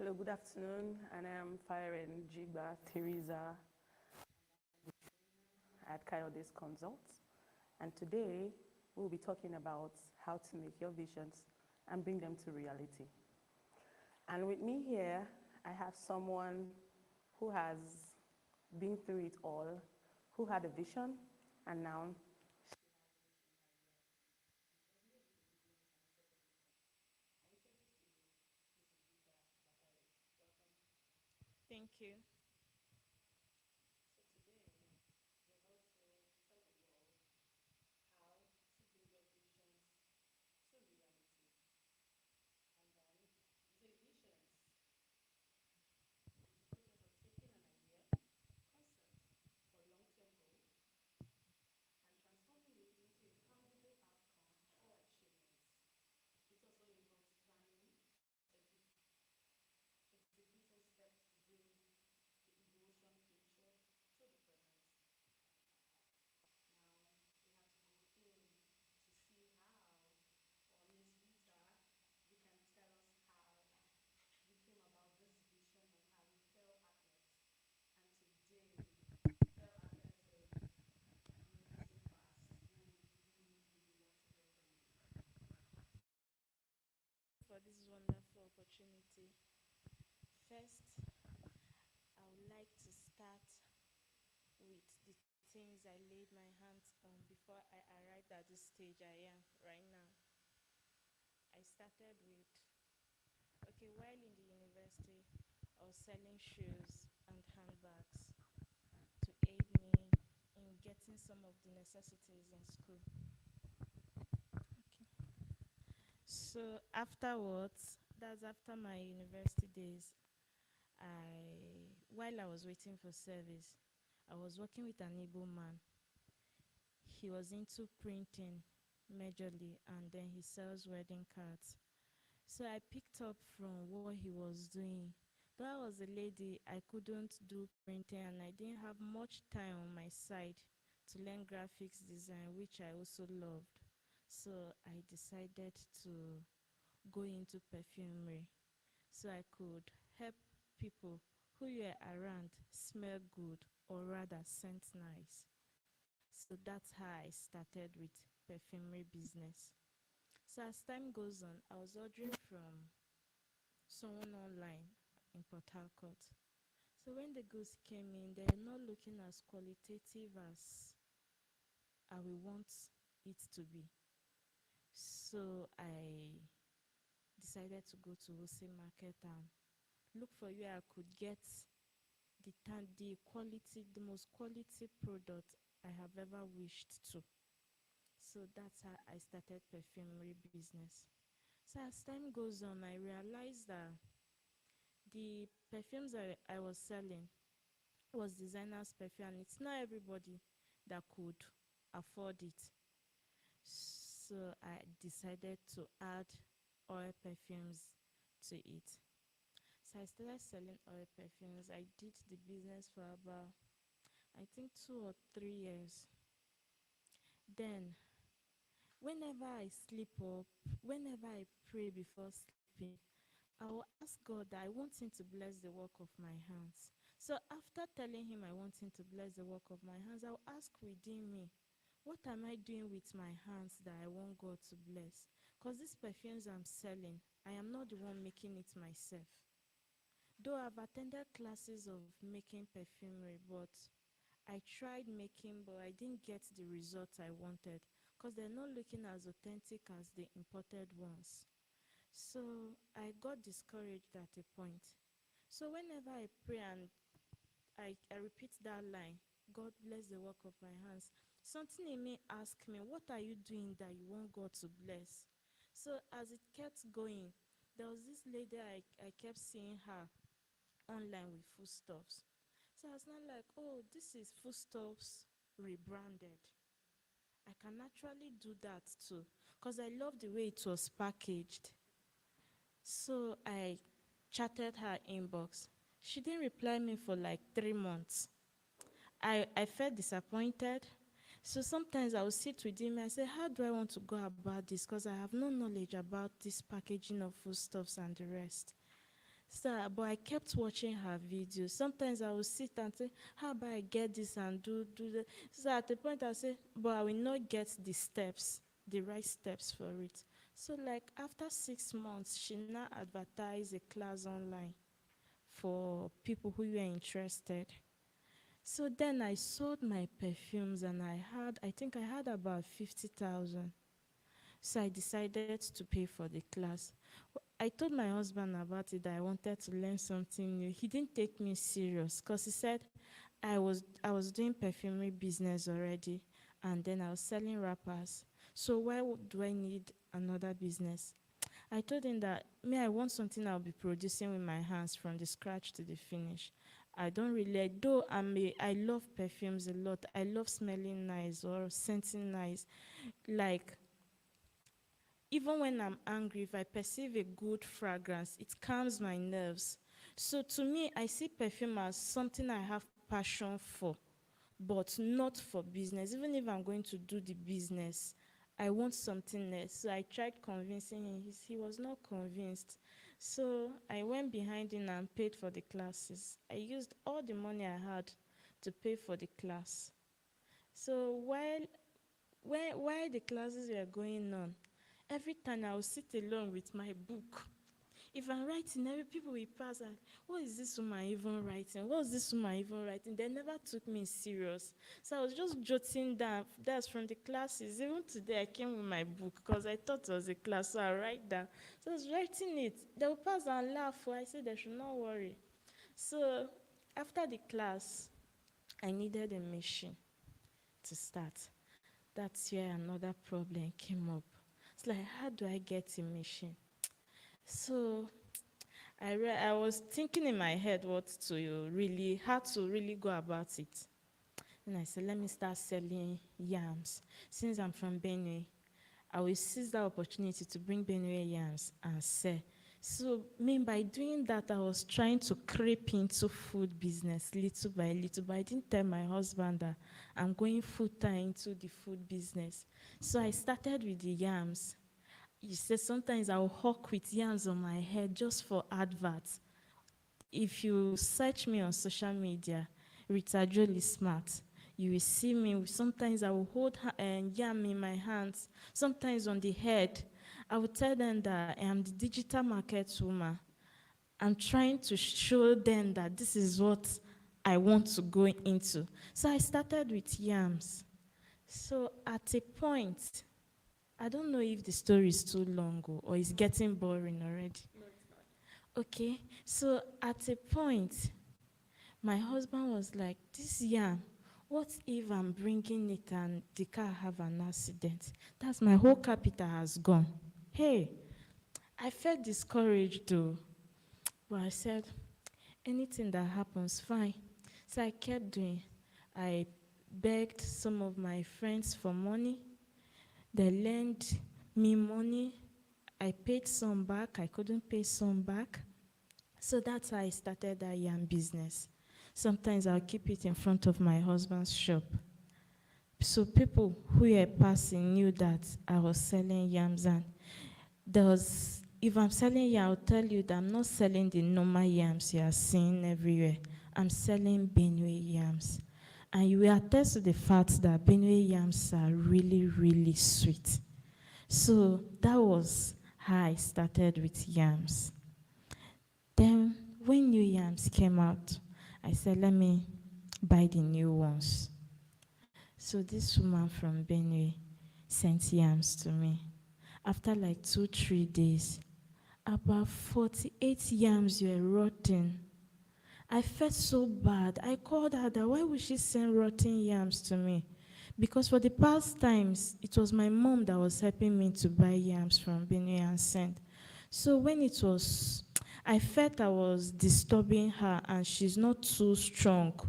Hello, good afternoon, and I'm Firen Jigba Teresa at Coyotes Consult. And today we'll be talking about how to make your visions and bring them to reality. And with me here, I have someone who has been through it all, who had a vision, and now Thank you. For this wonderful opportunity. First, I would like to start with the things I laid my hands on before I arrived at the stage I am right now. I started with, okay, while in the university, I was selling shoes and handbags to aid me in getting some of the necessities in school. Okay. So afterwards, that's after my university days, while I was waiting for service, I was working with an Igbo man. He was into printing majorly, and then he sells wedding cards. So I picked up from what he was doing. Though I was a lady, I couldn't do printing, and I didn't have much time on my side to learn graphics design, which I also loved. So I decided to go into perfumery so I could help people who were around smell good, or rather scent nice. So that's how I started with perfumery business. So as time goes on, I was ordering from someone online in Port Harcourt. So when the goods came in, they're not looking as qualitative as I will want it to be. So I decided to go to wholesale market and look for where I could get the quality, the most quality product I have ever wished to. So that's how I started perfumery business. So as time goes on, I realized that the perfumes I was selling was designer's perfume, and it's not everybody that could afford it. So I decided to add oil perfumes to it. So I started selling oil perfumes. I did the business for about, I think, 2 or 3 years. Then, whenever I sleep up, whenever I pray before sleeping, I will ask God that I want Him to bless the work of my hands. So after telling Him I want Him to bless the work of my hands, I will ask within me, what am I doing with my hands that I want God to bless? Because these perfumes I'm selling, I am not the one making it myself. Though I've attended classes of making perfumery, but I tried making, but I didn't get the results I wanted because they're not looking as authentic as the imported ones. So I got discouraged at a point. So whenever I pray and I repeat that line, God bless the work of my hands, something in me asked me, what are you doing that you want God to bless? So as it kept going, there was this lady I kept seeing her online with foodstuffs. So I was not like, oh, this is foodstuffs rebranded. I can actually do that too because I love the way it was packaged. So I chatted her inbox. She didn't reply me for like 3 months. I felt disappointed. So sometimes I would sit with him and say, how do I want to go about this? Because I have no knowledge about this packaging of foodstuffs and the rest. So, but I kept watching her videos. Sometimes I would sit and say, how about I get this and do that? So at the point I say, but I will not get the steps, the right steps for it. So like after 6 months, she now advertised a class online for people who were interested. So then I sold my perfumes and I think I had about 50,000. So I decided to pay for the class. I told my husband about it that I wanted to learn something new. He didn't take me serious because he said I was doing perfumery business already and then I was selling wrappers. So do I need another business? I told him that me, I want something I'll be producing with my hands from the scratch to the finish. I don't really, though I love perfumes a lot. I love smelling nice or scenting nice. Like, even when I'm angry, if I perceive a good fragrance, it calms my nerves. So to me, I see perfume as something I have passion for, but not for business. Even if I'm going to do the business, I want something else. So I tried convincing him. He was not convinced. So I went behind him and paid for the classes. I used all the money I had to pay for the class. So while the classes were going on, every time I would sit alone with my book. If I'm writing, every people will pass and, what is this woman even writing? What is this woman even writing? They never took me serious. So I was just jotting down. That's from the classes. Even today, I came with my book because I thought it was a class, so I write down. So I was writing it. They would pass and laugh. So I said they should not worry. So after the class, I needed a machine to start. That's where another problem came up. It's like, how do I get a machine? So I was thinking in my head how to really go about it. And I said, let me start selling yams. Since I'm from Benue, I will seize that opportunity to bring Benue yams and sell. So, by doing that, I was trying to creep into food business little by little, but I didn't tell my husband that I'm going full time into the food business. So I started with the yams. You said sometimes I'll hawk with yams on my head just for adverts. If you search me on social media, Rita Jolie Smart, you will see me. Sometimes I will hold yam in my hands, sometimes on the head. I will tell them that I am the digital market woman. I'm trying to show them that this is what I want to go into. So I started with yams. So at a point, I don't know if the story is too long or it's getting boring already. No, it's not. Okay, so at a point, my husband was like, this yam, what if I'm bringing it and the car have an accident? That's my whole capital has gone. Hey, I felt discouraged though, but I said, anything that happens, fine. So I kept doing. I begged some of my friends for money. They lent me money. I paid some back. I couldn't pay some back. So that's how I started that yam business. Sometimes I'll keep it in front of my husband's shop. So people who were passing knew that I was selling yams. And if I'm selling yam, I'll tell you that I'm not selling the normal yams you are seeing everywhere. I'm selling Benue yams. And you will attest to the fact that Benue yams are really, really sweet. So that was how I started with yams. Then when new yams came out, I said, let me buy the new ones. So this woman from Benue sent yams to me. After like 2-3 days, about 48 yams were rotten. I felt so bad. I called her that why would she send rotten yams to me? Because for the past times, it was my mom that was helping me to buy yams from Benue and send. So when I felt I was disturbing her and she's not too strong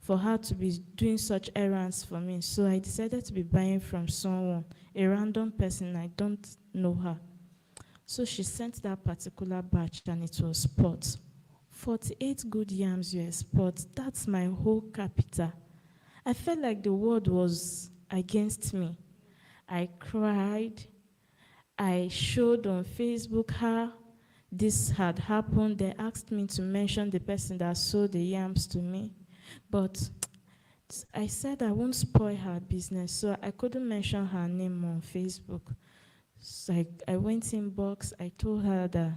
for her to be doing such errands for me. So I decided to be buying from someone, a random person, I don't know her. So she sent that particular batch and it was spot. 48 good yams were spot. That's my whole capital. I felt like the world was against me. I cried. I showed on Facebook how this had happened, they asked me to mention the person that sold the yams to me. But I said I won't spoil her business, so I couldn't mention her name on Facebook. So I went inbox, I told her that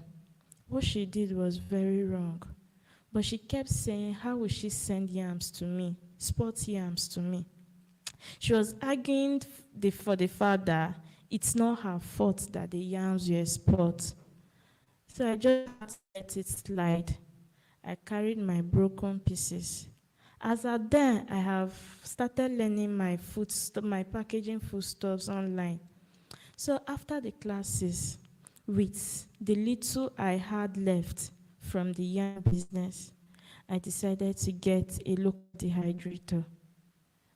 what she did was very wrong. But she kept saying, how will she send yams to me, sport yams to me? She was arguing for the fact that it's not her fault that the yams were sport. So I just let it slide. I carried my broken pieces. As at then, I have started learning my packaging foodstuffs online. So after the classes, with the little I had left from the yarn business, I decided to get a local dehydrator.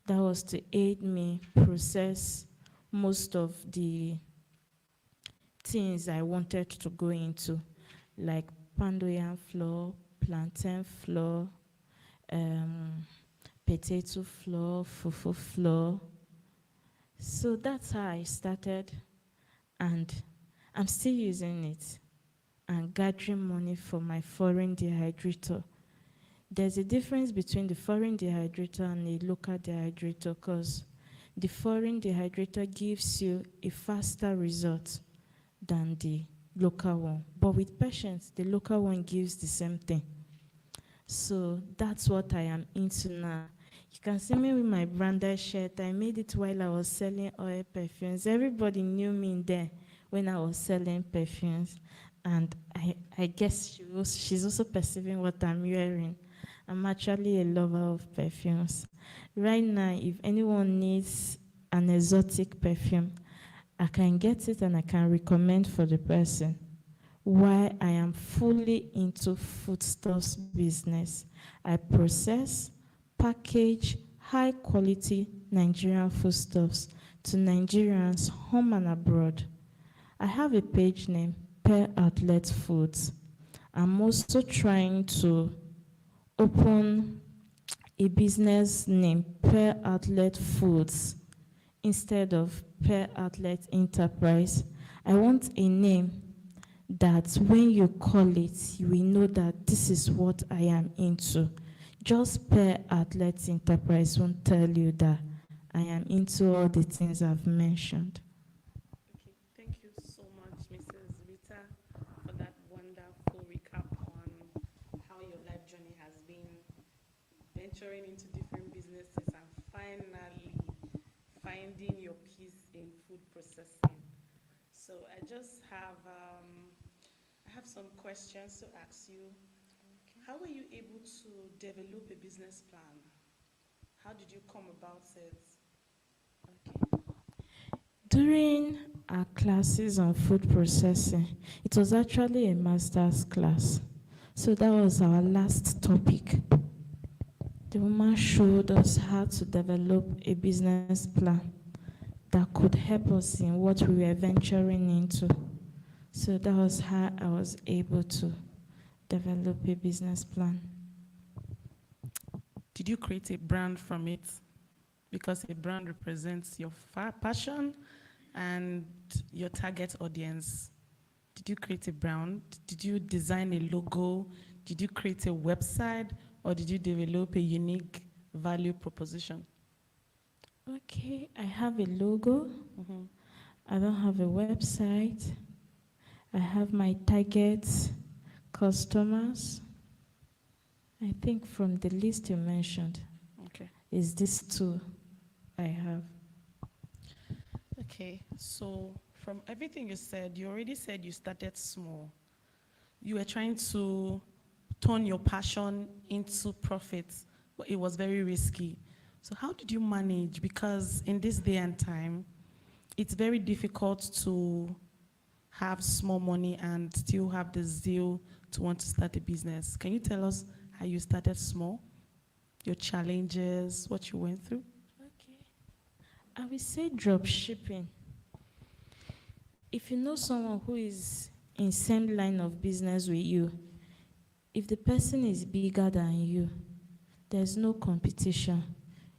That was to aid me process most of the things I wanted to go into, like pounded yam flour, plantain flour, potato flour, fufu flour. So that's how I started, and I'm still using it and gathering money for my foreign dehydrator. There's a difference between the foreign dehydrator and a local dehydrator, because the foreign dehydrator gives you a faster result than the local one. But with patience, the local one gives the same thing. So that's what I am into now. You can see me with my branded shirt. I made it while I was selling oil perfumes. Everybody knew me in there when I was selling perfumes. And I guess she's also perceiving what I'm wearing. I'm actually a lover of perfumes. Right now, if anyone needs an exotic perfume, I can get it and I can recommend for the person. Why I am fully into foodstuffs business. I process, package high quality Nigerian foodstuffs to Nigerians home and abroad. I have a page name, Pear Outlet Foods. I'm also trying to open a business name, Pear Outlet Foods, instead of Pear Outlet Enterprise. I want a name that when you call it, you will know that this is what I am into. Just Pear Outlet Enterprise won't tell you that I am into all the things I've mentioned. Okay, thank you so much, Mrs. Rita, for that wonderful recap on how your life journey has been, venturing into different businesses and finally finding your peace in food processing. So I have some questions to ask you. How were you able to develop a business plan? How did you come about it? Okay. During our classes on food processing, it was actually a master's class. So that was our last topic. The woman showed us how to develop a business plan that could help us in what we were venturing into. So that was how I was able to develop a business plan. Did you create a brand from it? Because a brand represents your passion and your target audience. Did you create a brand? Did you design a logo? Did you create a website? Or did you develop a unique value proposition? Okay, I have a logo. Mm-hmm. I don't have a website. I have my target customers. I think from the list you mentioned, okay, is this two I have. Okay, so from everything you said, you already said you started small. You were trying to turn your passion into profits, but it was very risky. So how did you manage? Because in this day and time, it's very difficult to have small money and still have the zeal to want to start a business. Can you tell us how you started small, your challenges, what you went through? Okay. I will say drop shipping. If you know someone who is in same line of business with you, if the person is bigger than you, there's no competition.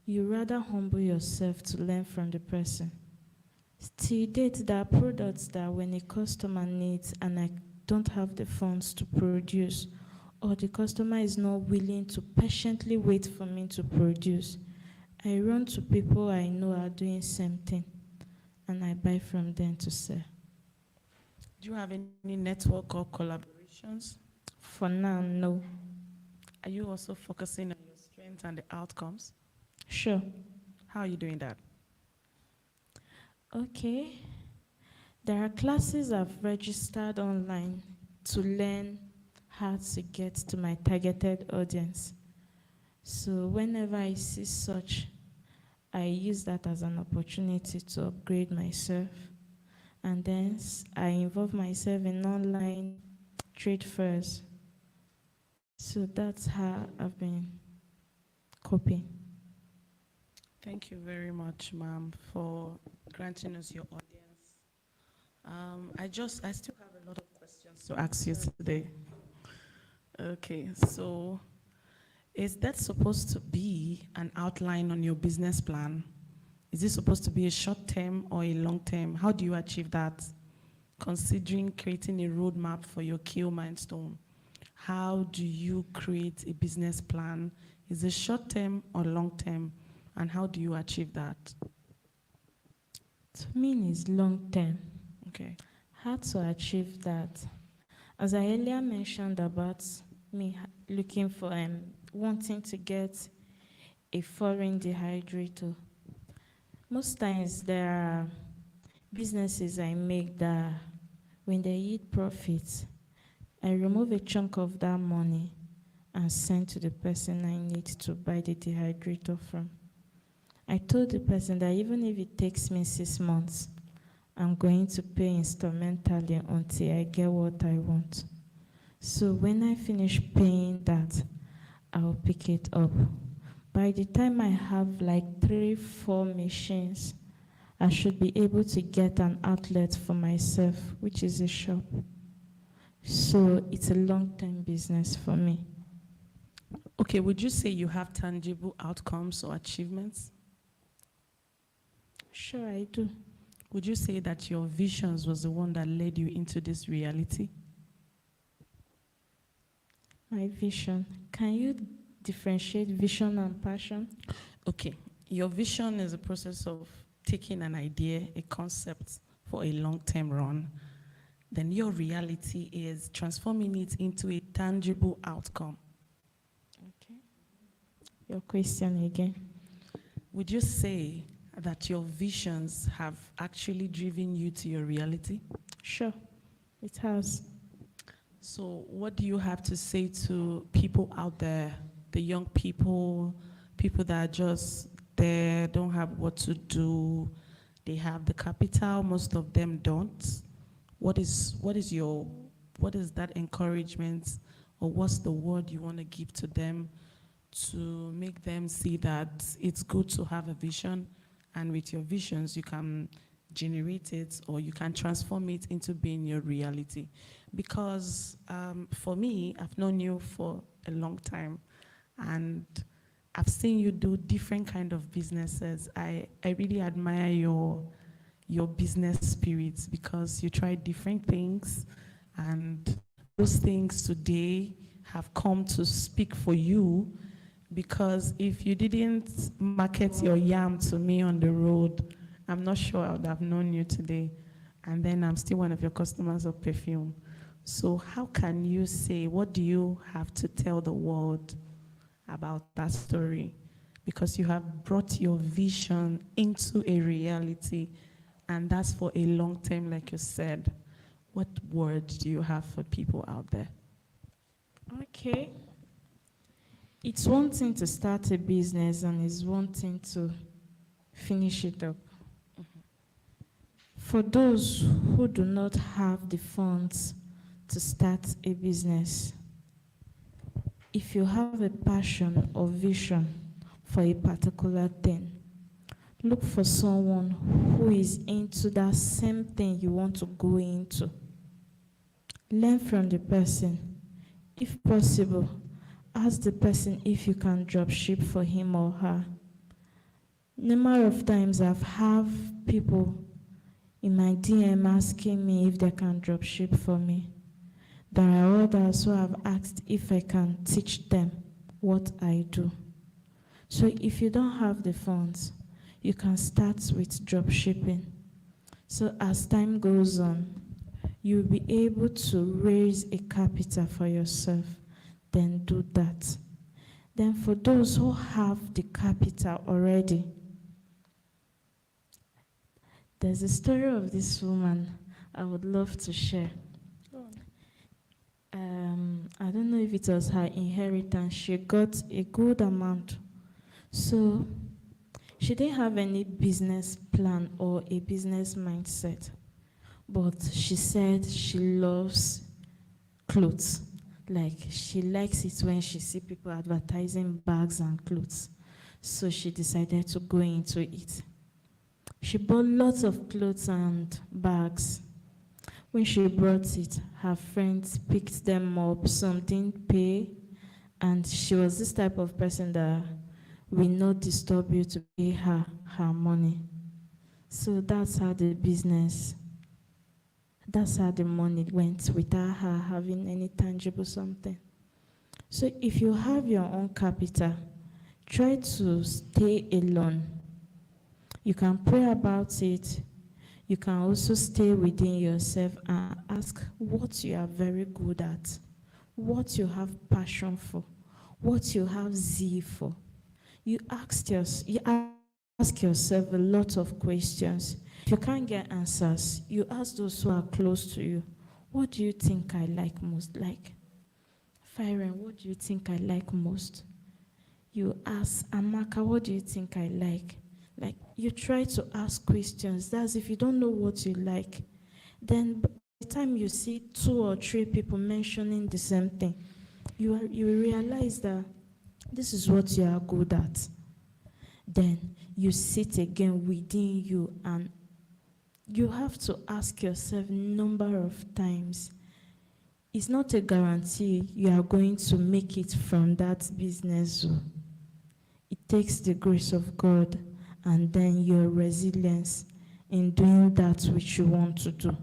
You rather humble yourself to learn from the person. Till date, there are products that when a customer needs and I don't have the funds to produce, or the customer is not willing to patiently wait for me to produce, I run to people I know are doing same thing, and I buy from them to sell. Do you have any network or collaborations? For now, no. Are you also focusing on your strengths and the outcomes? Sure. How are you doing that? Okay. There are classes I've registered online to learn how to get to my targeted audience. So whenever I see such, I use that as an opportunity to upgrade myself. And then I involve myself in online trade fairs. So that's how I've been coping. Thank you very much, ma'am, for granting us your audience. I still have a lot of questions to ask you today. Okay, so is that supposed to be an outline on your business plan? Is it supposed to be a short term or a long term? How do you achieve that? Considering creating a roadmap for your key milestone, how do you create a business plan? Is it short term or long term? And how do you achieve that? To me, it's long term. Okay. How to achieve that? As I earlier mentioned about me looking for wanting to get a foreign dehydrator. Most times there are businesses I make that when they eat profits, I remove a chunk of that money and send to the person I need to buy the dehydrator from. I told the person that even if it takes me 6 months, I'm going to pay instrumentally until I get what I want. So when I finish paying that, I'll pick it up. By the time I have like 3-4 machines, I should be able to get an outlet for myself, which is a shop. So it's a long-term business for me. Okay, would you say you have tangible outcomes or achievements? Sure, I do. Would you say that your visions was the one that led you into this reality? My vision. Can you differentiate vision and passion? Okay, your vision is a process of taking an idea, a concept for a long-term run. Then your reality is transforming it into a tangible outcome. Okay. Your question again. Would you say that your visions have actually driven you to your reality? Sure, it has. So what do you have to say to people out there, the young people, people that are just there, don't have what to do, they have the capital, most of them don't? What is that encouragement, or what's the word you want to give to them to make them see that it's good to have a vision, and with your visions you can generate it or you can transform it into being your reality? Because for me, I've known you for a long time and I've seen you do different kind of businesses. I really admire your business spirit, because you try different things, and those things today have come to speak for you. Because if you didn't market your yam to me on the road, I'm not sure I would have known you today. And then I'm still one of your customers of perfume. So how can you say, what do you have to tell the world about that story? Because you have brought your vision into a reality, and that's for a long time, like you said. What words do you have for people out there? Okay. It's one thing to start a business and it's one thing to finish it up. For those who do not have the funds to start a business, if you have a passion or vision for a particular thing, look for someone who is into that same thing you want to go into. Learn from the person. If possible, ask the person if you can drop ship for him or her. Number of times I've had people in my DM asking me if they can drop ship for me. There are others who have asked if I can teach them what I do. So if you don't have the funds, you can start with drop shipping. So as time goes on, you'll be able to raise a capital for yourself, then do that. Then for those who have the capital already, there's a story of this woman I would love to share. I don't know if it was her inheritance. She got a good amount. So she didn't have any business plan or a business mindset. But she said she loves clothes. Like, she likes it when she sees people advertising bags and clothes. So she decided to go into it. She bought lots of clothes and bags. When she brought it, her friends picked them up, some didn't pay, and she was this type of person that will not disturb you to pay her money. So that's how the money went without her having any tangible something. So if you have your own capital, try to stay alone. You can pray about it. You can also stay within yourself and ask what you are very good at, what you have passion for, what you have zeal for. You ask yourself a lot of questions. If you can't get answers, you ask those who are close to you, what do you think I like most? Like, Firen, what do you think I like most? You ask Amaka, what do you think I like? Like, you try to ask questions. That's if you don't know what you like. Then by the time you see 2 or 3 people mentioning the same thing, you realize that this is what you are good at. Then you sit again within you, and you have to ask yourself a number of times. It's not a guarantee you are going to make it from that business. It takes the grace of God and then your resilience in doing that which you want to do.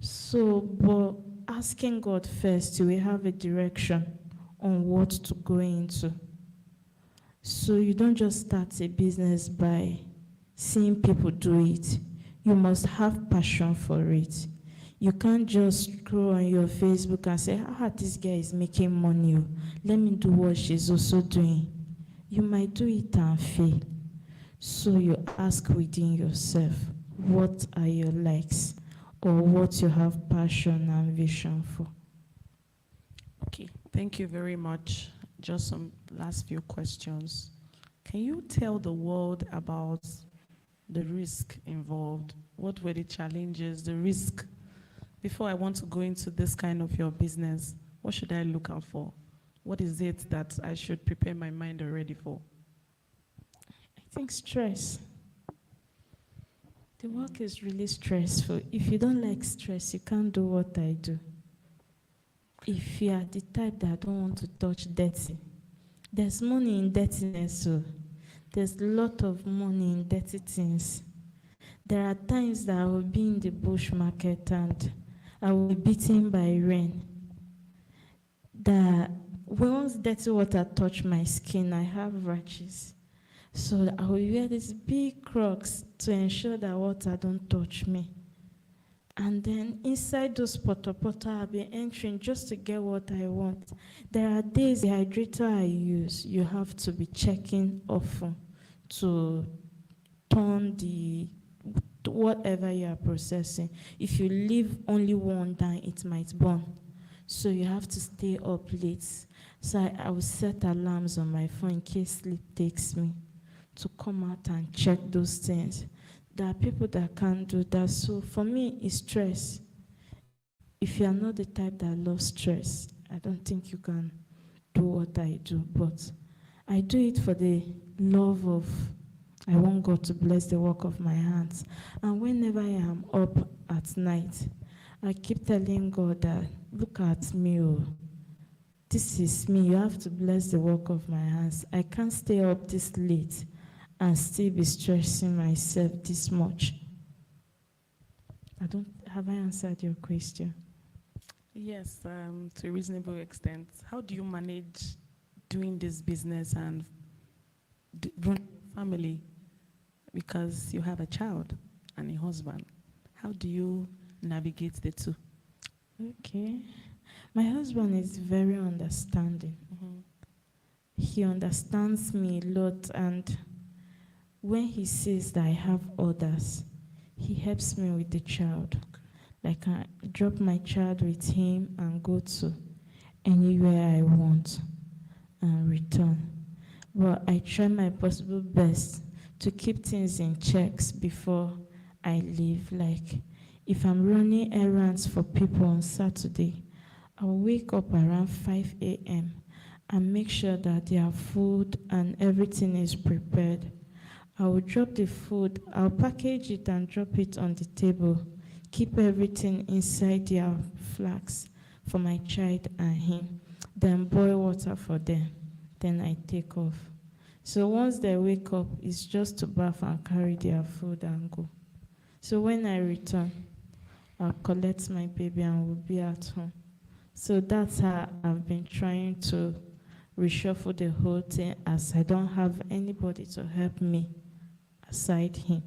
So, but asking God first, you will have a direction on what to go into. So you don't just start a business by seeing people do it. You must have passion for it. You can't just scroll on your Facebook and say, this guy is making money. Let me do what she's also doing. You might do it and fail. So you ask within yourself, what are your likes or what you have passion and vision for? Okay, thank you very much. Just some last few questions. Can you tell the world about the risk involved? What were the challenges, the risk? Before I want to go into this kind of your business, what should I look out for? What is it that I should prepare my mind already for? I think stress. The work is really stressful. If you don't like stress, you can't do what I do. If you are the type that don't want to touch dirty, there's money in dirtiness, so there's a lot of money in dirty things. There are times that I will be in the bush market and I will be beaten by rain. That once dirty water touch my skin, I have rashes. So I will wear these big Crocs to ensure that water don't touch me. And then inside those poto, I'll be entering just to get what I want. There are days the hydrator I use, you have to be checking often to turn whatever you are processing. If you leave only one down, it might burn. So you have to stay up late. So I will set alarms on my phone in case sleep takes me to come out and check those things. There are people that can't do that. So for me, it's stress. If you are not the type that loves stress, I don't think you can do what I do. But I do it for the love of, I want God to bless the work of my hands. And whenever I am up at night, I keep telling God that, look at me, oh. This is me. You have to bless the work of my hands. I can't stay up this late and still be stressing myself this much. Have I answered your question? Yes, to a reasonable extent. How do you manage doing this business and running a family? Because you have a child and a husband. How do you navigate the two? Okay. My husband is very understanding. He understands me a lot, and when he sees that I have others, he helps me with the child. Like I drop my child with him and go to anywhere I want and return. But I try my possible best to keep things in checks before I leave. Like if I'm running errands for people on Saturday, I'll wake up around 5 a.m. and make sure that their food and everything is prepared. I will drop the food, I'll package it and drop it on the table. Keep everything inside their flasks for my child and him. Then boil water for them. Then I take off. So once they wake up, it's just to bath and carry their food and go. So when I return, I'll collect my baby and we'll be at home. So that's how I've been trying to reshuffle the whole thing, as I don't have anybody to help me aside him.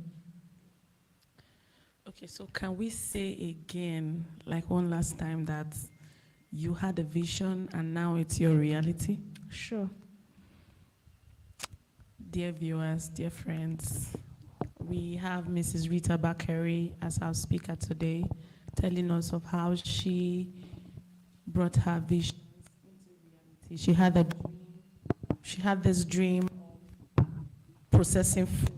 Okay, so can we say again, like one last time, that you had a vision and now it's your reality? Sure. Dear viewers, dear friends, we have Mrs. Rita Bakary as our speaker today, telling us of how she brought her vision into reality. She had this dream of processing food,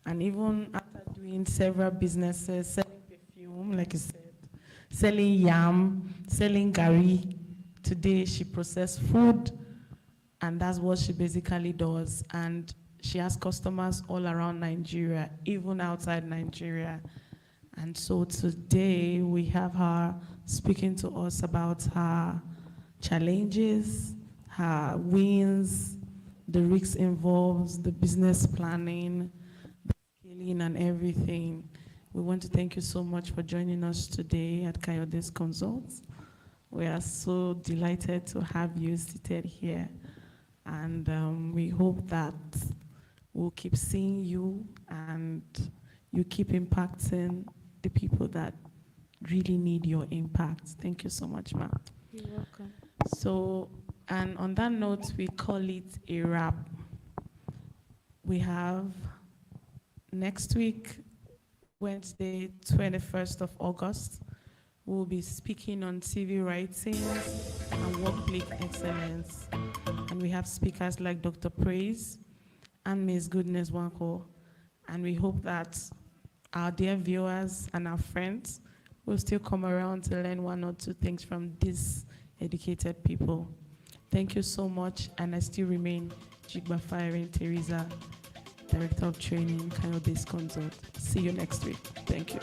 and even after doing several businesses, selling perfume, like you said, selling yam, selling gari, today she processes food, and that's what she basically does. And she has customers all around Nigeria, even outside Nigeria. And so today we have her speaking to us about her challenges, her wins, the risks involved, the business planning, the scaling and everything. We want to thank you so much for joining us today at Coyotes Consults. We are so delighted to have you seated here. And we hope that we'll keep seeing you and you keep impacting the people that really need your impact. Thank you so much, ma'am. You're welcome. So, and on that note, we call it a wrap. We have next week, Wednesday, 21st of August, we'll be speaking on CV writing and workplace excellence. And we have speakers like Dr. Praise and Ms. Goodness Wanko. And we hope that our dear viewers and our friends will still come around to learn one or two things from these educated people. Thank you so much, and I still remain Jigba Firing Teresa, Director of Training, Coyotes Consult. See you next week. Thank you.